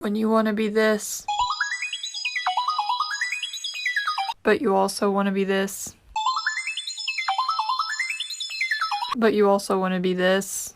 When you want to be this, but you also want to be this, but you also want to be this.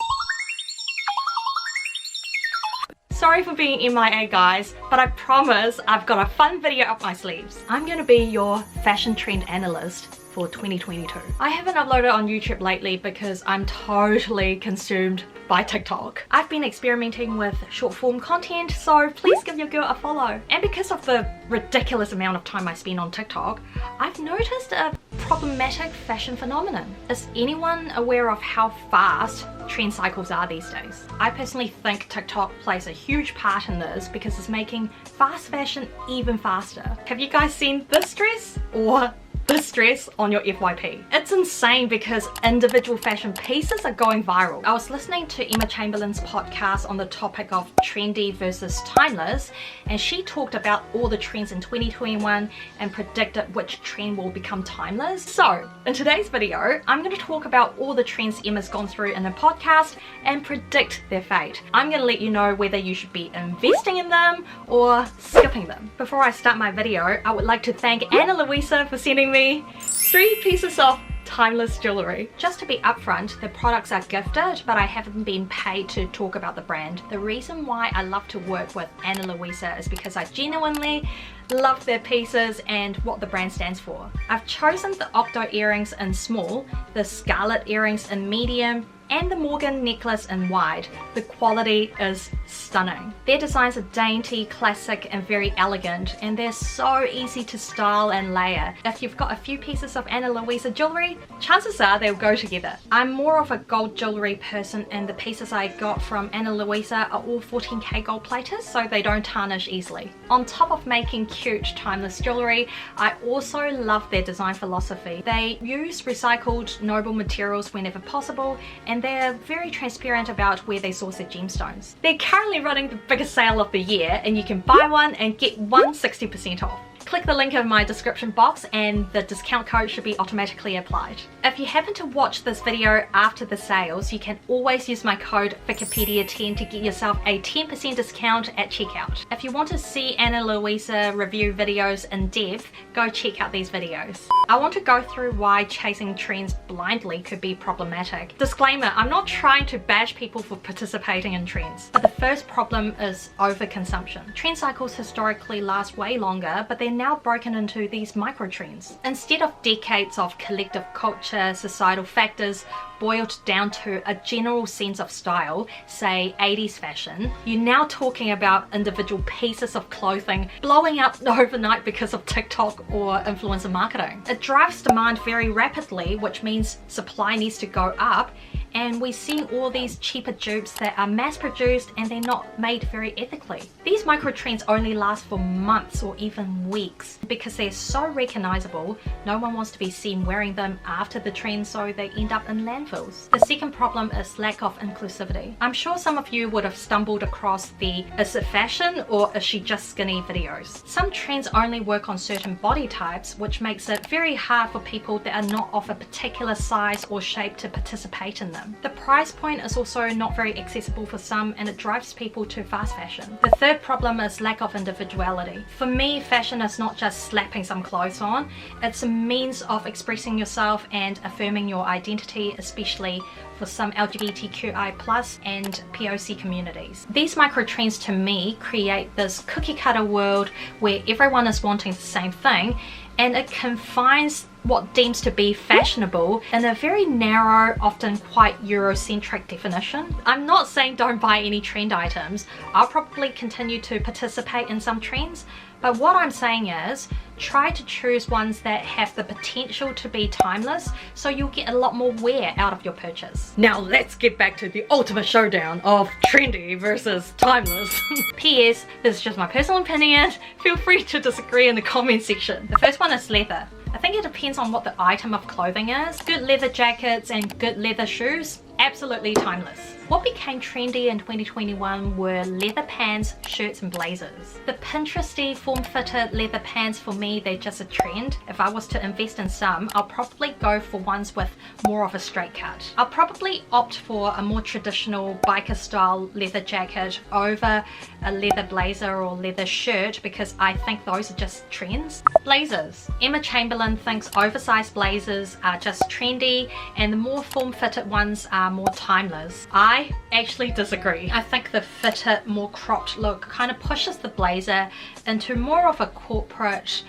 Sorry for being MIA guys, but I promise I've got a fun video up my sleeves. I'm gonna be your fashion trend analyst for 2022. I haven't uploaded on YouTube lately because I'm totally consumed by TikTok. I've been experimenting with short form content, so please give your girl a follow. And because of the ridiculous amount of time I spend on TikTok, I've noticed a problematic fashion phenomenon. Is anyone aware of how fast trend cycles are these days? I personally think TikTok plays a huge part in this because it's making fast fashion even faster. Have you guys seen this dress? Or this dress on your FYP? It's insane because individual fashion pieces are going viral. I was listening to Emma Chamberlain's podcast on the topic of trendy versus timeless, and she talked about all the trends in 2021 and predicted which trend will become timeless. So in today's video, I'm going to talk about all the trends Emma's gone through in the podcast and predict their fate. I'm going to let you know whether you should be investing in them or skipping them. Before I start my video, I would like to thank Ana Luisa for sending me 3 pieces of timeless jewelry. Just to be upfront, the products are gifted, but I haven't been paid to talk about the brand. The reason why I love to work with Ana Luisa is because I genuinely love their pieces and what the brand stands for. I've chosen the Octo earrings in small, the Scarlet earrings in medium, and the Morgan necklace in wide. The quality is stunning. Their designs are dainty, classic, and very elegant, and they're so easy to style and layer. If you've got a few pieces of Ana Luisa jewelry, chances are they'll go together. I'm more of a gold jewelry person, and the pieces I got from Ana Luisa are all 14K gold plated, so they don't tarnish easily. On top of making cute, timeless jewelry, I also love their design philosophy. They use recycled, noble materials whenever possible, and they're very transparent about where they source their gemstones. They're currently running the biggest sale of the year, and you can buy one and get one 60% off. Click the link in my description box and the discount code should be automatically applied. If you happen to watch this video after the sales, you can always use my code Wikipedia10 to get yourself a 10% discount at checkout. If you want to see Ana Luisa review videos in depth, go check out these videos. I want to go through why chasing trends blindly could be problematic. Disclaimer, I'm not trying to bash people for participating in trends, but the first problem is overconsumption. Trend cycles historically last way longer, but they're now broken into these micro trends. Instead of decades of collective culture, societal factors boiled down to a general sense of style, say 80s fashion, you're now talking about individual pieces of clothing blowing up overnight because of TikTok or influencer marketing. It drives demand very rapidly, which means supply needs to go up, and we're seeing all these cheaper dupes that are mass produced and they're not made very ethically. These micro trends only last for months or even weeks because they're so recognizable. No one wants to be seen wearing them after the trend, so they end up in landfills. The second problem is lack of inclusivity. I'm sure some of you would have stumbled across the "is it fashion or is she just skinny" videos. Some trends only work on certain body types, which makes it very hard for people that are not of a particular size or shape to participate in them. The price point is also not very accessible for some, and it drives people to fast fashion. The third problem is lack of individuality. For me, fashion is not just slapping some clothes on, it's a means of expressing yourself and affirming your identity, especially for some LGBTQI+ and POC communities. These micro trends to me create this cookie cutter world where everyone is wanting the same thing, and it confines what deems to be fashionable in a very narrow, often quite Eurocentric definition. I'm not saying don't buy any trend items. I'll probably continue to participate in some trends, but what I'm saying is try to choose ones that have the potential to be timeless, so you'll get a lot more wear out of your purchase. Now let's get back to the ultimate showdown of trendy versus timeless. P.S. This is just my personal opinion. Feel free to disagree in the comment section. The first one is leather. I think it depends on what the item of clothing is. Good leather jackets and good leather shoes absolutely timeless. What became trendy in 2021 were leather pants, shirts and blazers. The Pinteresty form-fitted leather pants, for me, they're just a trend. If I was to invest in some, I'll probably go for ones with more of a straight cut. I'll probably opt for a more traditional biker style leather jacket over a leather blazer or leather shirt because I think those are just trends. Blazers. Emma Chamberlain thinks oversized blazers are just trendy and the more form-fitted ones are more timeless. I actually disagree. I think the fitted, more cropped look kind of pushes the blazer into more of a corporate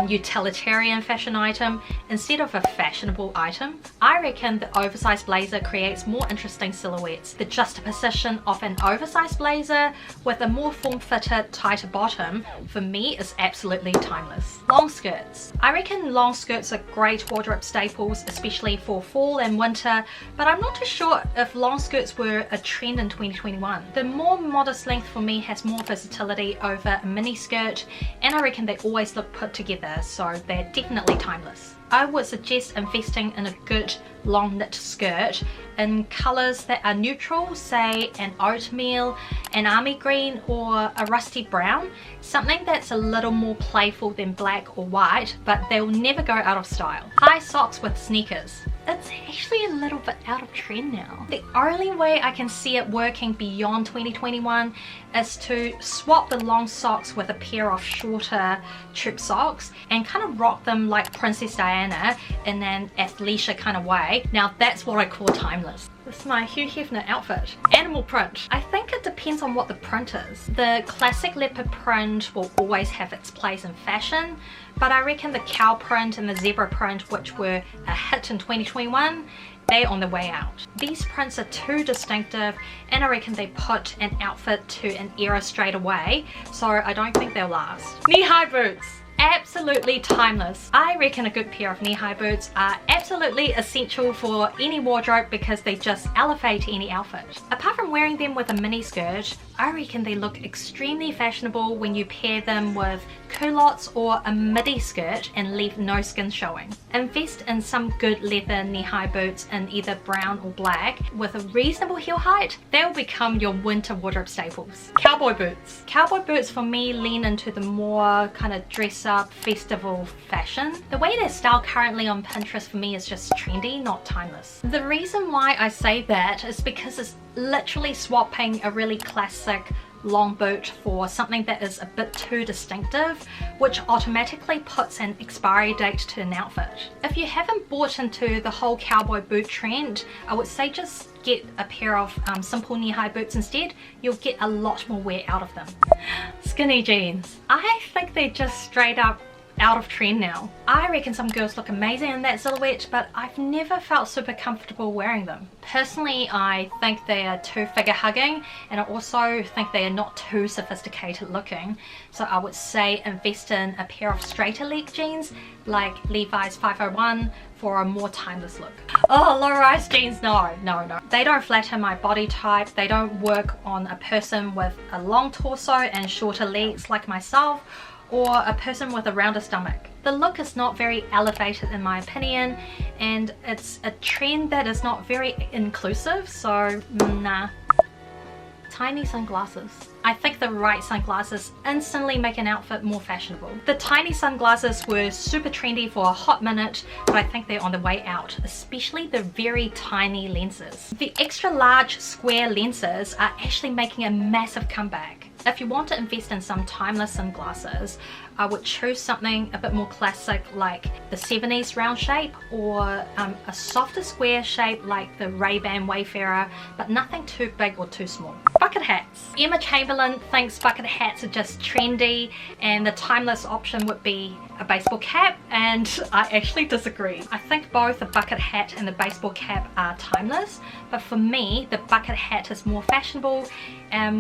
utilitarian fashion item instead of a fashionable item. I reckon the oversized blazer creates more interesting silhouettes. The juxtaposition of an oversized blazer with a more form-fitted tighter bottom for me is absolutely timeless. Long skirts. I reckon long skirts are great wardrobe staples, especially for fall and winter, but I'm not too sure if long skirts were a trend in 2021. The more modest length for me has more versatility over a mini skirt, and I reckon they always look put together, so they're definitely timeless. I would suggest investing in a good long knit skirt in colours that are neutral, say an oatmeal, an army green or a rusty brown, something that's a little more playful than black or white, but they'll never go out of style. High socks with sneakers. It's actually a little bit out of trend now. The only way I can see it working beyond 2021 is to swap the long socks with a pair of shorter troop socks and kind of rock them like Princess Diana in an athleisure kind of way. Now that's what I call timeless. This is my Hugh Hefner outfit. Animal print. I think it depends on what the print is. The classic leopard print will always have its place in fashion, but I reckon the cow print and the zebra print, which were a hit in 2021, they're on the way out. These prints are too distinctive and I reckon they put an outfit to an era straight away, so I don't think they'll last. Knee-high boots. Absolutely timeless. I reckon a good pair of knee-high boots are absolutely essential for any wardrobe because they just elevate any outfit. Apart from wearing them with a mini skirt, I reckon they look extremely fashionable when you pair them with culottes or a midi skirt and leave no skin showing. Invest in some good leather knee-high boots in either brown or black with a reasonable heel height. They'll become your winter wardrobe staples. Cowboy boots. Cowboy boots for me lean into the more kind of dress up festival fashion. The way they're styled currently on Pinterest for me is just trendy, not timeless. The reason why I say that is because it's literally swapping a really classic long boot for something that is a bit too distinctive, which automatically puts an expiry date to an outfit. If you haven't bought into the whole cowboy boot trend, I would say just get a pair of simple knee-high boots instead. You'll get a lot more wear out of them. Skinny jeans. I think they're just straight up out of trend now. I reckon some girls look amazing in that silhouette, but I've never felt super comfortable wearing them. Personally, I think they are too figure hugging, and I also think they are not too sophisticated looking. So I would say invest in a pair of straighter leg jeans like Levi's 501 for a more timeless look. Oh, low-rise jeans, no. They don't flatter my body type. They don't work on a person with a long torso and shorter legs like myself, or a person with a rounder stomach. The look is not very elevated in my opinion, and it's a trend that is not very inclusive, so nah. Tiny sunglasses. I think the right sunglasses instantly make an outfit more fashionable. The tiny sunglasses were super trendy for a hot minute, but I think they're on the way out, especially the very tiny lenses. The extra large square lenses are actually making a massive comeback. If you want to invest in some timeless sunglasses, I would choose something a bit more classic like the 70s round shape, or a softer square shape like the Ray-Ban Wayfarer, but nothing too big or too small. Bucket hats. Emma Chamberlain thinks bucket hats are just trendy and the timeless option would be a baseball cap, and I actually disagree. I think both the bucket hat and the baseball cap are timeless, but for me the bucket hat is more fashionable,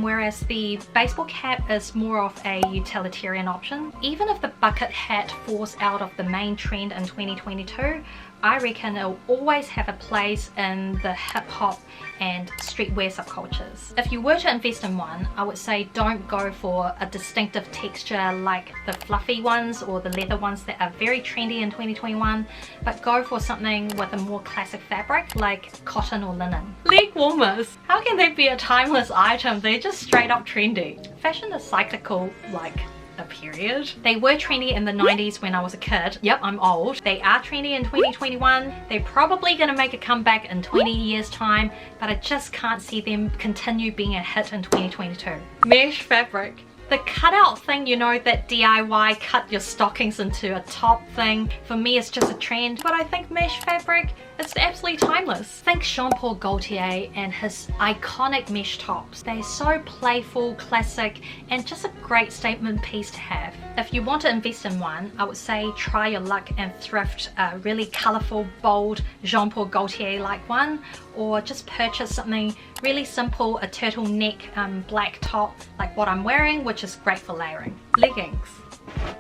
whereas the baseball cap is more of a utilitarian option. Even if the bucket hat falls out of the main trend in 2022, I reckon it'll always have a place in the hip hop and streetwear subcultures. If you were to invest in one, I would say don't go for a distinctive texture like the fluffy ones or the leather ones that are very trendy in 2021, but go for something with a more classic fabric like cotton or linen. Leg warmers! How can they be a timeless item? They're just straight up trendy. Fashion is cyclical like a period. They were trendy in the 90s when I was a kid. Yep, I'm old. They are trendy in 2021. They're probably gonna make a comeback in 20 years time, but I just can't see them continue being a hit in 2022. Mesh fabric. The cutout thing, you know, that DIY cut your stockings into a top thing, for me it's just a trend, but I think mesh fabric, it's absolutely timeless. Think Jean-Paul Gaultier and his iconic mesh tops. They're so playful, classic, and just a great statement piece to have. If you want to invest in one, I would say try your luck and thrift a really colourful, bold Jean-Paul Gaultier-like one, or just purchase something really simple, a turtleneck black top like what I'm wearing, which is great for layering. Leggings.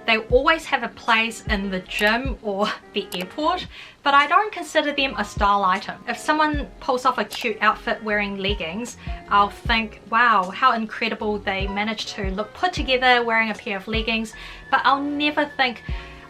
They always have a place in the gym or the airport, but I don't consider them a style item. If someone pulls off a cute outfit wearing leggings, I'll think, wow, how incredible they managed to look put together wearing a pair of leggings, but I'll never think,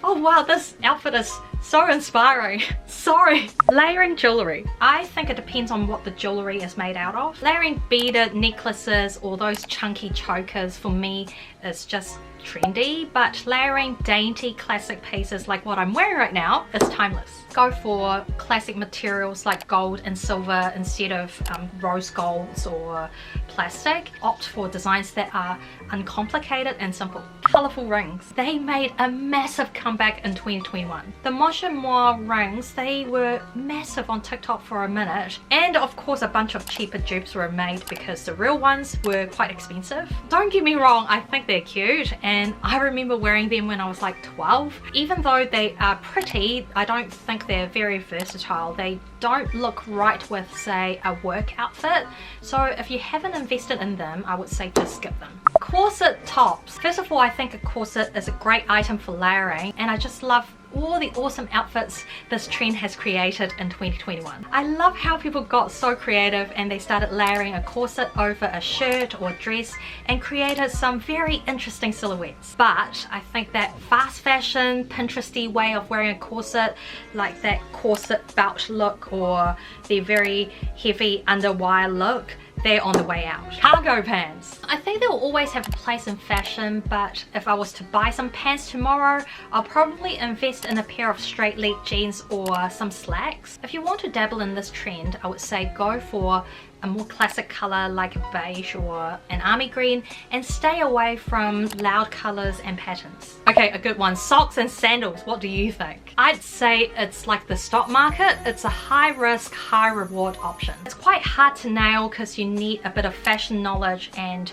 oh wow, this outfit is so inspiring. Sorry. Layering jewellery. I think it depends on what the jewellery is made out of. Layering beaded necklaces or those chunky chokers for me is just trendy, but layering dainty classic pieces like what I'm wearing right now is timeless. Go for classic materials like gold and silver instead of rose golds or plastic. Opt for designs that are uncomplicated and simple. Colourful rings. They made a massive comeback in 2021. The Moche Moi rings, they were massive on TikTok for a minute, and of course a bunch of cheaper dupes were made because the real ones were quite expensive. Don't get me wrong, I think they're cute, and I remember wearing them when I was like 12. Even though they are pretty, I don't think they're very versatile. They don't look right with, say, a work outfit. So if you haven't invested in them, I would say just skip them. Corset tops. First of all, I think a corset is a great item for layering, and I just love all the awesome outfits this trend has created in 2021. I love how people got so creative and they started layering a corset over a shirt or dress and created some very interesting silhouettes. But I think that fast fashion, Pinteresty way of wearing a corset, like that corset belt look or the very heavy underwire look, they're on the way out. Cargo pants. I think they'll always have a place in fashion, but if I was to buy some pants tomorrow, I'll probably invest in a pair of straight leg jeans or some slacks. If you want to dabble in this trend, I would say go for a more classic color like a beige or an army green, and stay away from loud colors and patterns. Okay, a good one. Socks and sandals. What do you think? I'd say it's like the stock market. It's a high risk, high reward option. It's quite hard to nail because you need a bit of fashion knowledge and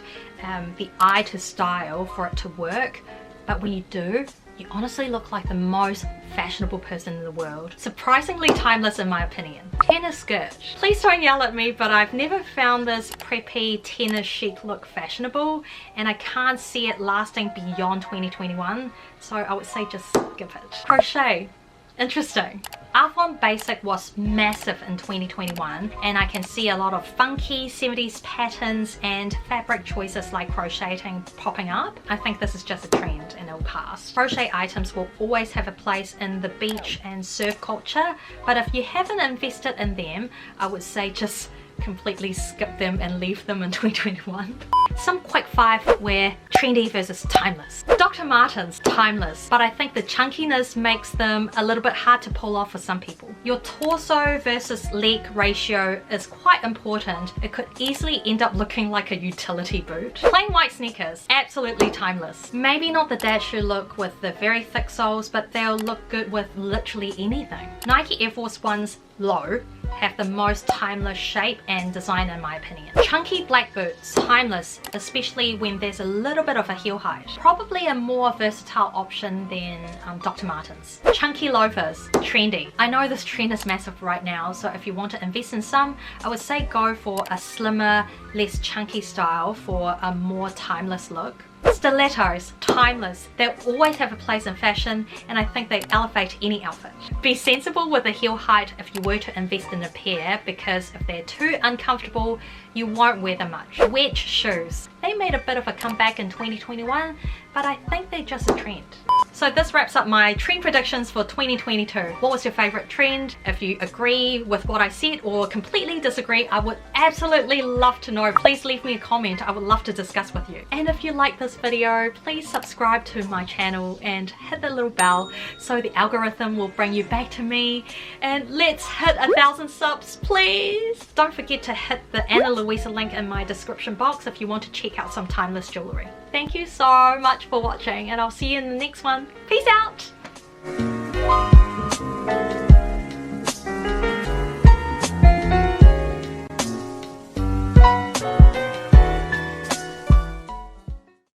the eye to style for it to work. But when you do, you honestly look like the most fashionable person in the world. Surprisingly timeless in my opinion. Tennis skirt. Please don't yell at me, but I've never found this preppy tennis chic look fashionable, and I can't see it lasting beyond 2021, so I would say just skip it. Crochet. Interesting. Arthon Basic was massive in 2021, and I can see a lot of funky 70s patterns and fabric choices like crocheting popping up. I think this is just a trend and it'll pass. Crochet items will always have a place in the beach and surf culture, but if you haven't invested in them, I would say just completely skip them and leave them in 2021. Some quick five where trendy versus timeless. Dr. Martens, timeless, but I think the chunkiness makes them a little bit hard to pull off for some people. Your torso versus leg ratio is quite important. It could easily end up looking like a utility boot. Plain white sneakers, absolutely timeless. Maybe not the dad shoe look with the very thick soles, but they'll look good with literally anything. Nike Air Force Ones low have the most timeless shape and design in my opinion. Chunky black boots, timeless, especially when there's a little bit of a heel height. Probably a more versatile option than Dr. Martens. Chunky loafers, trendy. I know this trend is massive right now, so if you want to invest in some, I would say go for a slimmer, less chunky style for a more timeless look. Stilettos, timeless. They'll always have a place in fashion, and I think they elevate any outfit. Be sensible with the heel height if you were to invest in a pair, because if they're too uncomfortable, you won't wear them much. Wedge shoes. They made a bit of a comeback in 2021, but I think they're just a trend. So this wraps up my trend predictions for 2022. What was your favorite trend? If you agree with what I said or completely disagree, I would absolutely love to know. Please leave me a comment. I would love to discuss with you. And if you like this video, please subscribe to my channel and hit the little bell so the algorithm will bring you back to me. And let's hit 1,000 subs, please. Don't forget to hit the Ana Luisa link in my description box if you want to check out some timeless jewelry. Thank you so much for watching, and I'll see you in the next one. Peace out!